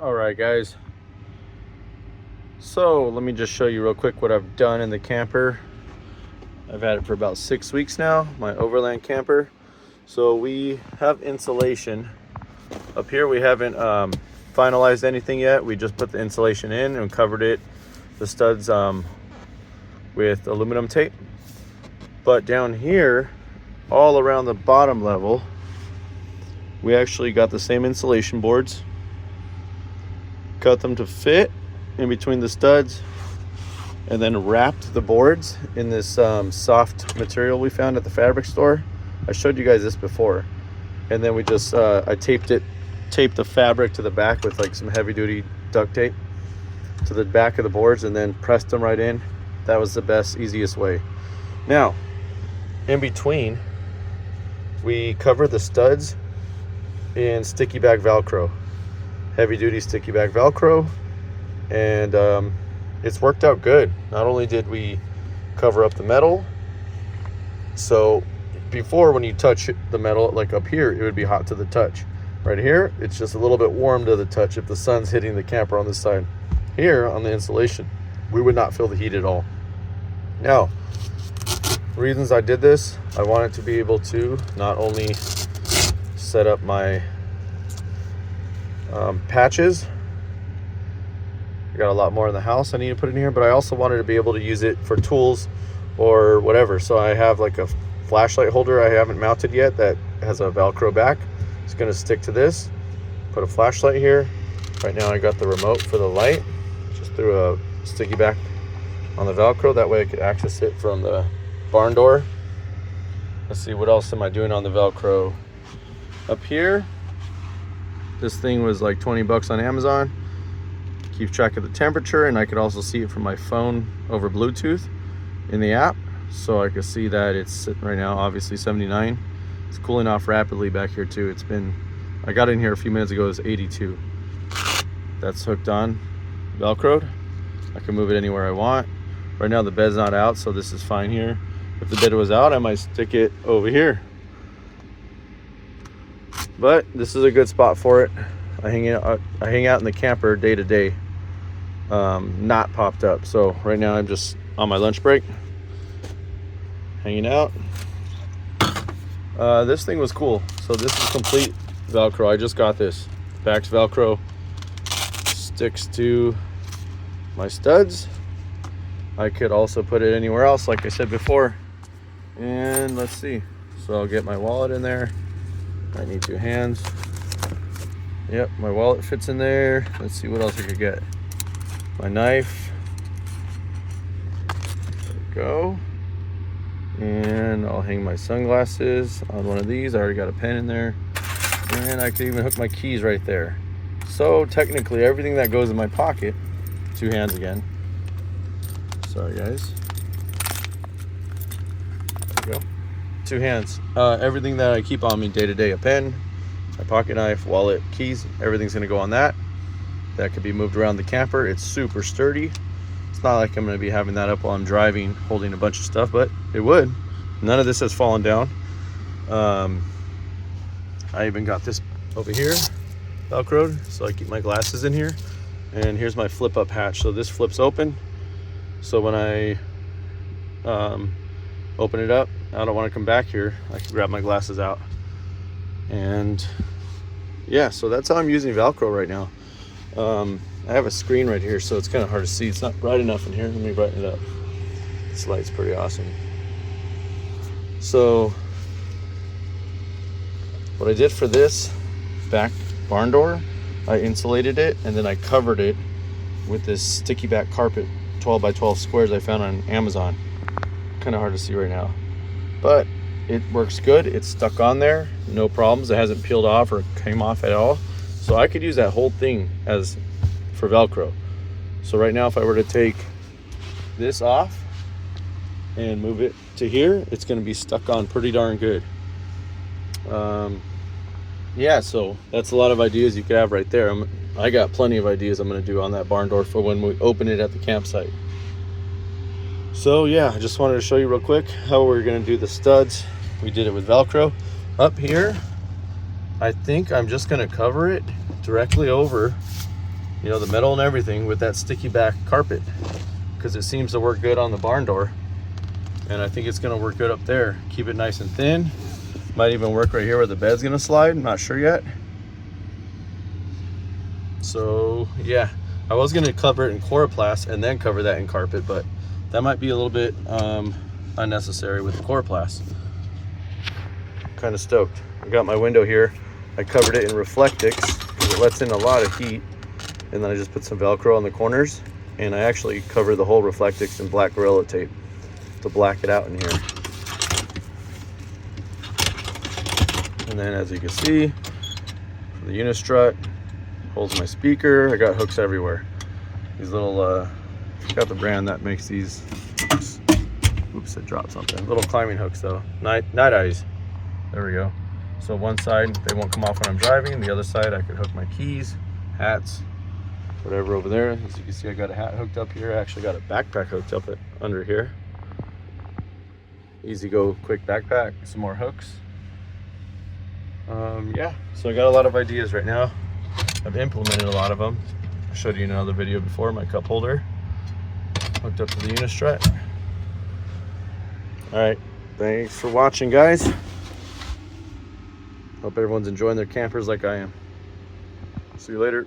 All right, guys. So let me just show you real quick what I've done in the camper. I've had it for about 6 weeks now, my overland camper. So we have insulation. Up here we haven't finalized anything yet. We just put the insulation in and covered it, the studs, with aluminum tape. But down here, all around the bottom level, we actually got the same insulation boards, cut them to fit in between the studs, and then wrapped the boards in this soft material we found at the fabric store. I showed you guys this before. And then we just I taped the fabric to the back with like some heavy duty duct tape to the back of the boards, and then pressed them right in. That was the best, easiest way. Now in between, we cover the studs in sticky back Velcro, heavy duty sticky back Velcro, and it's worked out good. Not only did we cover up the metal, so before, when you touch the metal, like up here, it would be hot to the touch. Right here, it's just a little bit warm to the touch if the sun's hitting the camper on this side. Here on the insulation, we would not feel the heat at all. Now, reasons I did this, I wanted to be able to not only set up my patches. I got a lot more in the house I need to put in here, but I also wanted to be able to use it for tools or whatever. So I have like a flashlight holder I haven't mounted yet that has a Velcro back. It's going to stick to this. Put a flashlight here. Right now I got the remote for the light. Just threw a sticky back on the Velcro. That way I could access it from the barn door. Let's see, what else am I doing on the Velcro? Up here, this thing was like 20 bucks on Amazon. Keeps track of the temperature, and I could also see it from my phone over Bluetooth in the app. So I can see that it's sitting right now, obviously 79. It's cooling off rapidly back here too. It's been, I got in here a few minutes ago, it was 82. That's hooked on, Velcroed. I can move it anywhere I want. Right now the bed's not out, so this is fine here. If the bed was out, I might stick it over here. But this is a good spot for it. I hang out in the camper day to day, not popped up. So right now I'm just on my lunch break, hanging out. This thing was cool. So this is complete Velcro. I just got this. Back's Velcro, sticks to my studs. I could also put it anywhere else, like I said before. And let's see. So I'll get my wallet in there. I need 2 hands. Yep, my wallet fits in there. Let's see what else I could get. My knife. There we go. And I'll hang my sunglasses on one of these. I already got a pen in there. And I could even hook my keys right there. So technically everything that goes in my pocket, 2 hands again. Sorry guys. There we go. 2 hands. Everything that I keep on me day to day, a pen, my pocket knife, wallet, keys, everything's gonna go on that. That could be moved around the camper. It's super sturdy. It's not like I'm gonna be having that up while I'm driving, holding a bunch of stuff, but it would. None of this has fallen down. I even got this over here, Velcroed, so I keep my glasses in here. And here's my flip up hatch. So this flips open. So when I open it up, I don't want to come back here, I can grab my glasses out. And yeah, so that's how I'm using Velcro right now. I have a screen right here, so it's kind of hard to see. It's not bright enough in here. Let me brighten it up. This light's pretty awesome. So what I did for this back barn door, I insulated it and then I covered it with this sticky back carpet, 12 by 12 squares I found on Amazon. Kind of hard to see right now, but it works good. It's stuck on there, no problems. It hasn't peeled off or came off at all. So I could use that whole thing as for Velcro. So right now, if I were to take this off and move it to here, it's going to be stuck on pretty darn good. Yeah, so that's a lot of ideas you could have right there. I got plenty of ideas I'm going to do on that barn door for when we open it at the campsite. So yeah, I just wanted to show you real quick how we're going to do the studs. We did it with Velcro. Up here, I think I'm just going to cover it directly over you know, the metal and everything with that sticky back carpet, because it seems to work good on the barn door. And I think it's gonna work good up there. Keep it nice and thin. Might even work right here where the bed's gonna slide. I'm not sure yet. So yeah, I was gonna cover it in coroplast and then cover that in carpet, but that might be a little bit unnecessary with the coroplast. Kind of stoked. I got my window here. I covered it in Reflectix because it lets in a lot of heat. And then I just put some Velcro on the corners, and I actually covered the whole Reflectix in black Gorilla Tape to black it out in here. And then as you can see, the unistrut holds my speaker. I got hooks everywhere. These little, I forgot the brand that makes these hooks. Oops, I dropped something. Little climbing hooks though, night eyes. There we go. So one side, they won't come off when I'm driving. The other side, I could hook my keys, hats, whatever over there. As you can see, I got a hat hooked up here. I actually got a backpack hooked up under here. Easy go, quick backpack. Some more hooks. Yeah, so I got a lot of ideas right now. I've implemented a lot of them. I showed you in another video before, my cup holder hooked up to the unistrut. All right, thanks for watching, guys. Hope everyone's enjoying their campers like I am. See you later.